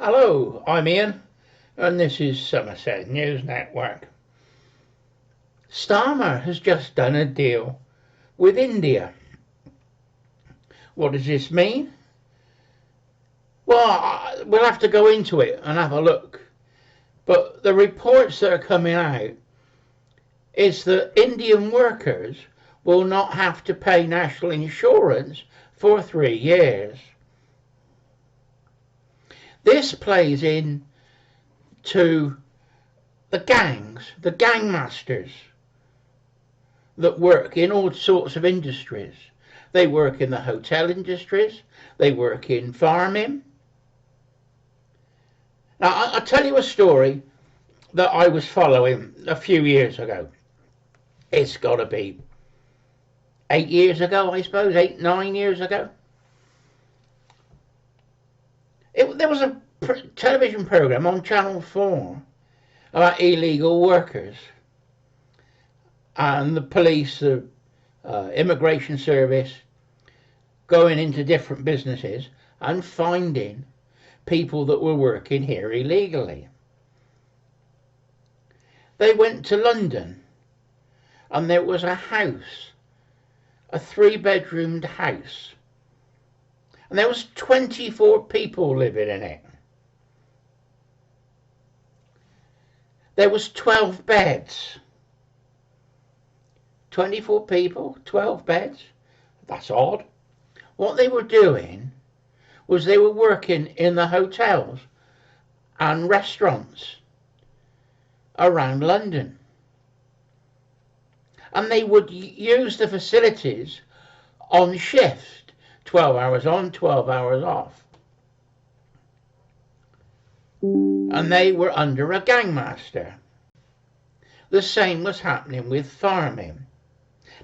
Hello, I'm Ian, and this is Somerset News Network. Starmer has just done a deal with India. What does this mean? Well, we'll have to go into it and have a look. But the reports that are coming out is that Indian workers will not have to pay national insurance for 3 years. This plays in to the gangs, the gangmasters that work in all sorts of industries. They work in the hotel industries, they work in farming. Now, I'll tell you a story that I was following a few years ago. It's got to be 8 years ago, I suppose, 9 years ago. There was a television program on Channel 4 about illegal workers and the police, the immigration service going into different businesses and finding people that were working here illegally. They went to London and there was a house, a 3-bedroomed house, and there was 24 people living in it. There was 12 beds. 24 people, 12 beds. That's odd. What they were doing was they were working in the hotels and restaurants around London. And they would use the facilities on shift, 12 hours on, 12 hours off. And they were under a gangmaster. The same was happening with farming.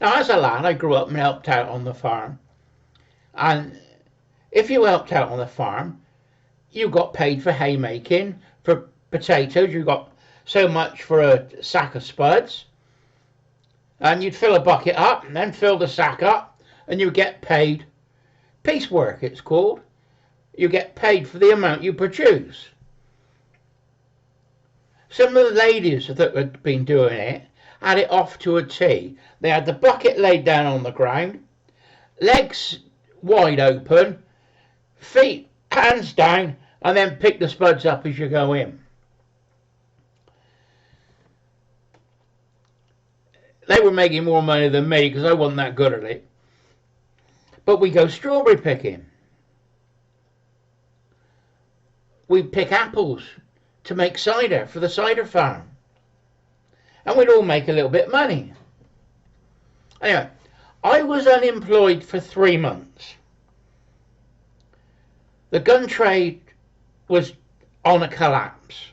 Now, as a lad, I grew up and helped out on the farm. And if you helped out on the farm, you got paid for haymaking. For potatoes, you got so much for a sack of spuds. And you'd fill a bucket up and then fill the sack up, and you get paid piecework, it's called. You get paid for the amount you produce. Some of the ladies that had been doing it had it off to a T. They had the bucket laid down on the ground, legs wide open, feet, hands down, and then pick the spuds up as you go in. They were making more money than me because I wasn't that good at it. But we go strawberry picking. We pick apples to make cider for the cider farm. And we'd all make a little bit of money. Anyway, I was unemployed for 3 months. The gun trade was on a collapse.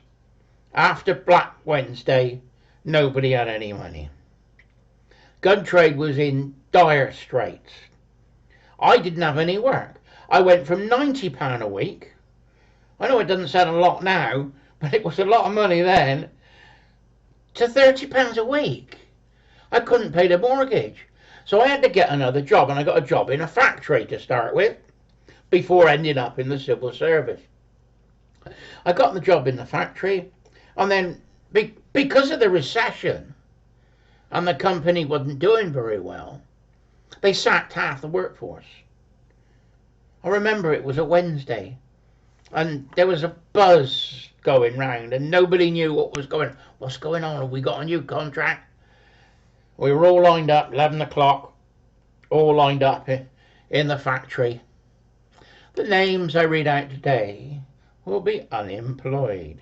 After Black Wednesday, nobody had any money. Gun trade was in dire straits. I didn't have any work. I went from £90 a week. I know it doesn't sound a lot now, but it was a lot of money then, to £30 a week. I couldn't pay the mortgage. So I had to get another job, and I got a job in a factory to start with, before ending up in the civil service. I got the job in the factory, and then because of the recession, and the company wasn't doing very well, they sacked half the workforce. I remember it was a Wednesday, and there was a buzz going round, and nobody knew what's going on. Have we got a new contract? We were all lined up, 11 o'clock, all lined up in the factory. The names I read out today will be unemployed.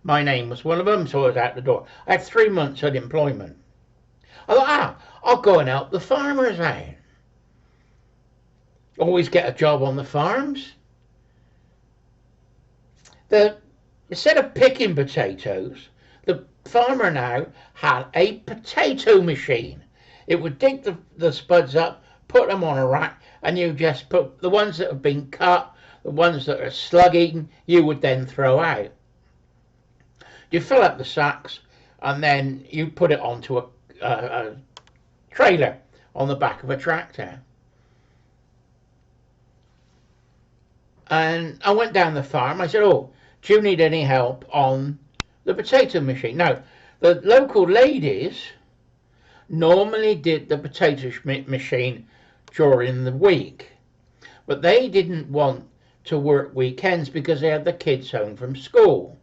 My name was one of them, so I was out the door. I had 3 months unemployment. I thought, I'll go and help the farmers out. Always get a job on the farms. Instead of picking potatoes, the farmer now had a potato machine. It would dig the spuds up, put them on a rack, and you just put the ones that have been cut, the ones that are slug-eaten, you would then throw out. You fill up the sacks, and then you put it onto a trailer on the back of a tractor. And I went down the farm. I said, "Oh, do you need any help on the potato machine?" Now, the local ladies normally did the potato machine during the week, but they didn't want to work weekends because they had the kids home from school.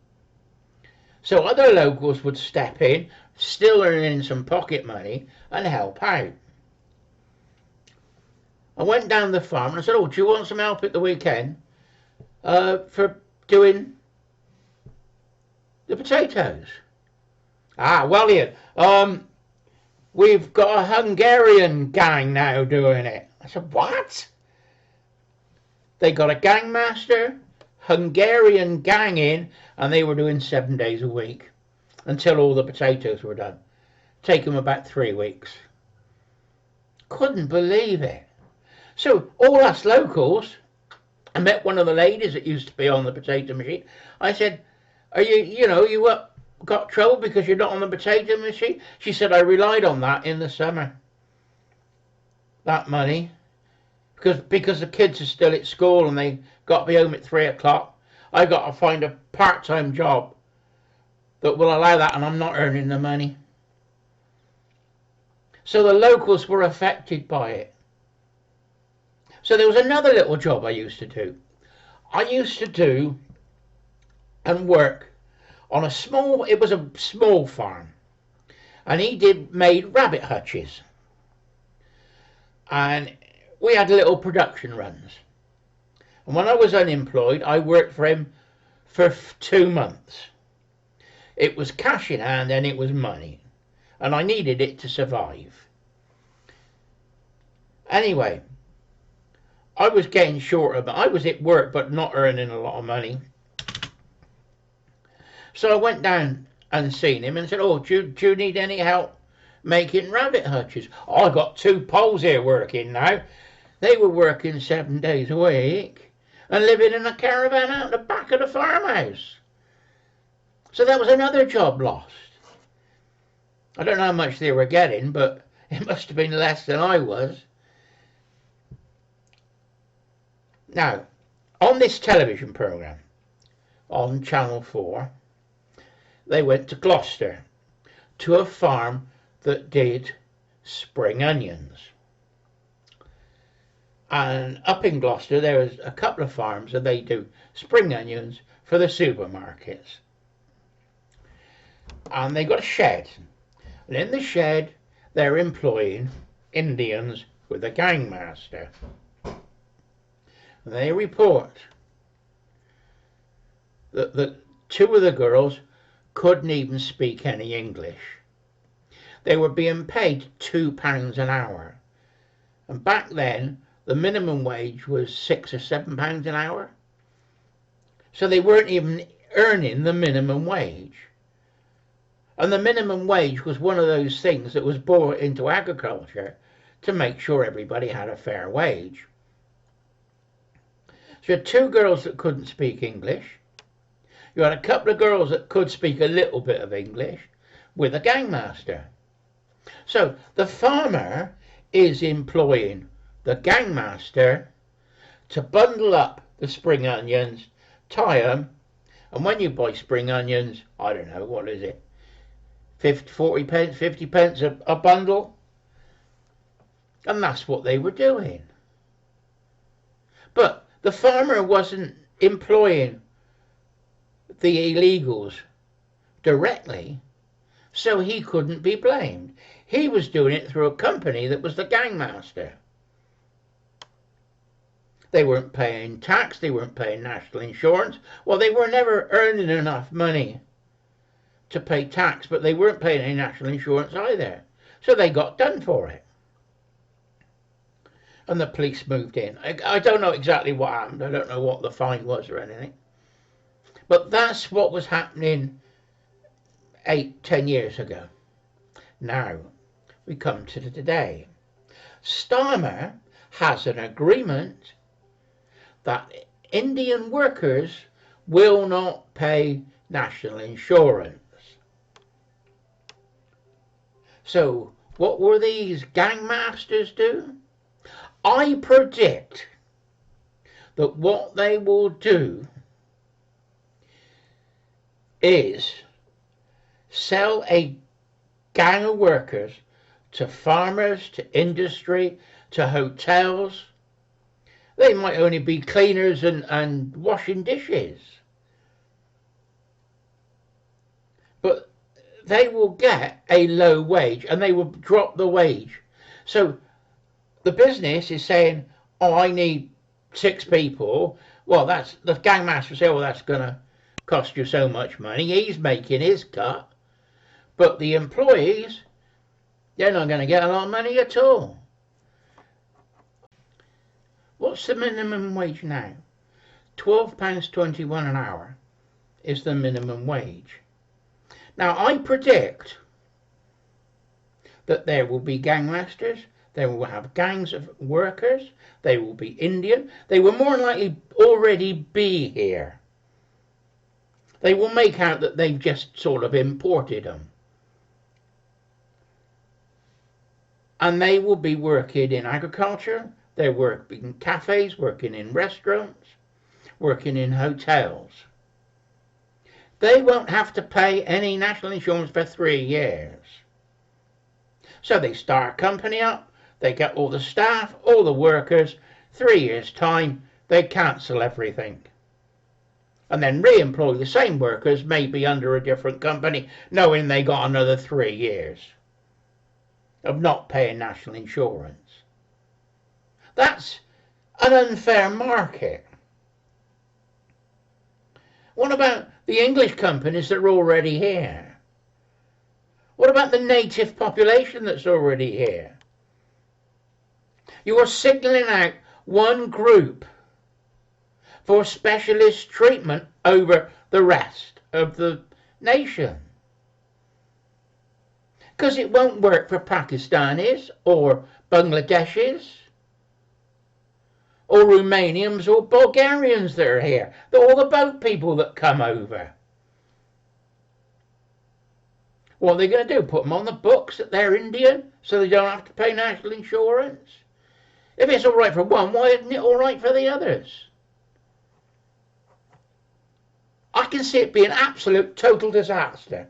So other locals would step in, still earning some pocket money, and help out. I went down the farm and I said, "Oh, do you want some help at the weekend for doing the potatoes?" "Ah, well, Ian, we've got a Hungarian gang now doing it." I said, "What?" They got a gangmaster, Hungarian gang in, and they were doing 7 days a week until all the potatoes were done. Take them about 3 weeks. Couldn't believe it. So all us locals, I met one of the ladies that used to be on the potato machine. I said, "Are you got trouble because you're not on the potato machine?" She said, "I relied on that in the summer, that money, because the kids are still at school and they got to be home at 3 o'clock. I got to find a part-time job that will allow that, and I'm not earning the money." So the locals were affected by it. So there was another little job I used to do. I used to do and work on it was a small farm, and made rabbit hutches. And we had little production runs. And when I was unemployed, I worked for him for 2 months. It was cash in hand and it was money, and I needed it to survive. Anyway, I was getting short of it. I was at work but not earning a lot of money. So I went down and seen him and said, "Oh, do you need any help making rabbit hutches?" "Oh, I got 2 poles here working now." They were working 7 days a week and living in a caravan out the back of the farmhouse. So that was another job lost. I don't know how much they were getting, but it must have been less than I was. Now, on this television programme, on Channel 4, they went to Gloucester, to a farm that did spring onions. And up in Gloucester, there was a couple of farms that they do spring onions for the supermarkets. And they got a shed. And in the shed, they're employing Indians with a gangmaster. They report that the 2 of the girls couldn't even speak any English. They were being paid £2 an hour. And back then, the minimum wage was £6 or £7 an hour. So they weren't even earning the minimum wage. And the minimum wage was one of those things that was brought into agriculture to make sure everybody had a fair wage. So you had 2 girls that couldn't speak English. You had a couple of girls that could speak a little bit of English with a gangmaster. So the farmer is employing the gangmaster to bundle up the spring onions, tie them, and when you buy spring onions, I don't know, what is it, 40 pence, 50 pence a bundle? And that's what they were doing. But the farmer wasn't employing the illegals directly, so he couldn't be blamed. He was doing it through a company that was the gangmaster. They weren't paying tax, they weren't paying national insurance. Well, they were never earning enough money to pay tax, but they weren't paying any national insurance either. So they got done for it. And the police moved in. I don't know exactly what happened. I don't know what the fine was or anything. But that's what was happening 8-10 years ago. Now, we come to today. Starmer has an agreement that Indian workers will not pay national insurance. So, what will these gangmasters do? I predict that what they will do is sell a gang of workers to farmers, to industry, to hotels. They might only be cleaners and washing dishes. But they will get a low wage and they will drop the wage. So the business is saying, oh, I need 6 people. Well, that's the gang master say, well, that's going to cost you so much money. He's making his cut. But the employees, they're not going to get a lot of money at all. What's the minimum wage now? £12.21 an hour is the minimum wage. Now, I predict that there will be gangmasters, they will have gangs of workers, they will be Indian, they will more likely already be here. They will make out that they've just sort of imported them. And they will be working in agriculture, they work in cafes, working in restaurants, working in hotels. They won't have to pay any national insurance for 3 years. So they start a company up, they get all the staff, all the workers, 3 years' time, they cancel everything. And then re-employ the same workers, maybe under a different company, knowing they got another 3 years of not paying national insurance. That's an unfair market. What about the English companies that are already here? What about the native population that's already here? You are signalling out one group for specialist treatment over the rest of the nation. Because it won't work for Pakistanis or Bangladeshis or Romanians or Bulgarians that are here. They're all the boat people that come over. What are they going to do? Put them on the books that they're Indian so they don't have to pay national insurance? If it's all right for one, why isn't it all right for the others? I can see it being an absolute total disaster.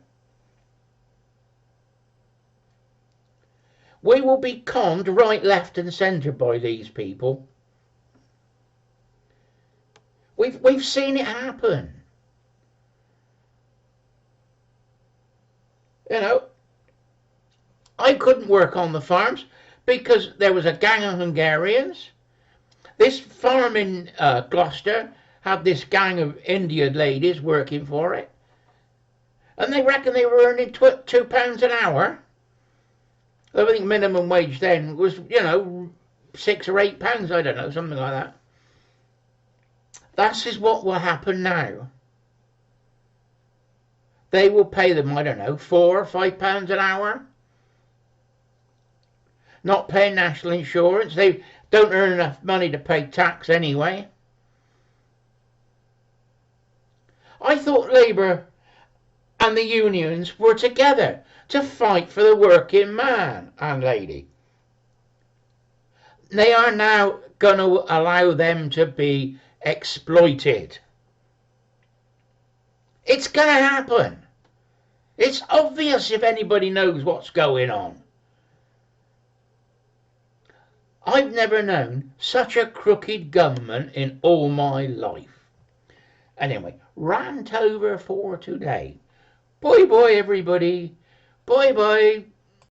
We will be conned right, left and centre by these people. We've seen it happen. You know, I couldn't work on the farms because there was a gang of Hungarians. This farm in Gloucester had this gang of Indian ladies working for it. And they reckon they were earning £2 an hour. I think minimum wage then was, you know, £6 or £8, I don't know, something like that. That is what will happen now. They will pay them, I don't know, £4 or £5 an hour. Not paying national insurance. They don't earn enough money to pay tax anyway. I thought Labour and the unions were together to fight for the working man and lady. They are now going to allow them to be exploited. It's going to happen. It's obvious if anybody knows what's going on. I've never known such a crooked government in all my life. Anyway, rant over for today. Bye bye everybody. Bye bye.